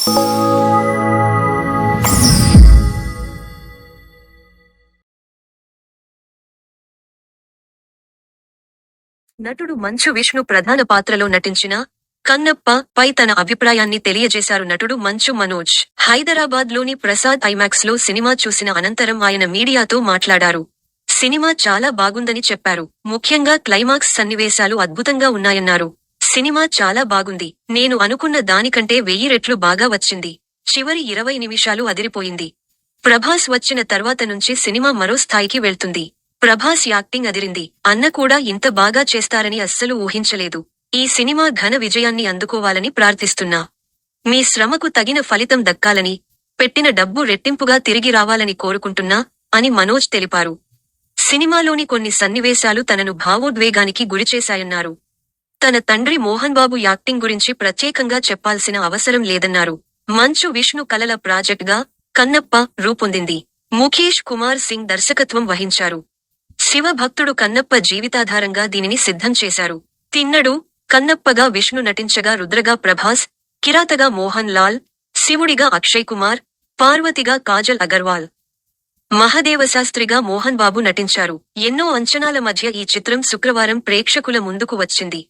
నటుడు మంచు విష్ణు ప్రధాన పాత్రలో నటించిన కన్నప్ప పై తన అభిప్రాయాన్ని తెలియజేశారు. నటుడు మంచు మనోజ్ హైదరాబాద్ లోని ప్రసాద్ ఐమాక్స్ లో సినిమా చూసిన అనంతరం ఆయన మీడియాతో మాట్లాడారు. సినిమా చాలా బాగుందని చెప్పారు. ముఖ్యంగా క్లైమాక్స్ సన్నివేశాలు అద్భుతంగా ఉన్నాయన్నారు. సినిమా చాలా బాగుంది. నేను అనుకున్న దానికంటే 1000 రెట్లు బాగా వచ్చింది. చివరి 20 నిమిషాలు అదిరిపోయింది. ప్రభాస్ వచ్చిన తర్వాత నుంచి సినిమా మరో స్థాయికి వెళ్తుంది. ప్రభాస్ యాక్టింగ్ అదిరింది. అన్న కూడా ఇంత బాగా చేస్తారని అస్సలు ఊహించలేదు. ఈ సినిమా ఘన విజయాన్ని అందుకోవాలని ప్రార్థిస్తున్నా. మీ శ్రమకు తగిన ఫలితం దక్కాలని, పెట్టిన డబ్బు రెట్టింపుగా తిరిగి రావాలని కోరుకుంటున్నా అని మనోజ్ తెలిపారు. సినిమాలోని కొన్ని సన్నివేశాలు తనను భావోద్వేగానికి గురిచేశాయన్నారు. తన తండ్రి మోహన్ బాబు యాక్టింగ్ గురించి ప్రత్యేకంగా చెప్పాల్సిన అవసరం లేదన్నారు. మంచు విష్ణు కలల ప్రాజెక్ట్గా కన్నప్ప రూపొందింది. ముఖేష్ కుమార్ సింగ్ దర్శకత్వం వహించారు. శివ భక్తుడు కన్నప్ప జీవితాధారంగా దీనిని సిద్ధం చేశారు. తిన్నడు కన్నప్పగా విష్ణు నటించగా రుద్రగా ప్రభాస్, కిరాతగా మోహన్ లాల్, శివుడిగా అక్షయ్ కుమార్, పార్వతిగా కాజల్ అగర్వాల్, మహదేవశాస్త్రిగా మోహన్ బాబు నటించారు. ఎన్నో అంచనాల మధ్య ఈ చిత్రం శుక్రవారం ప్రేక్షకుల ముందుకు వచ్చింది.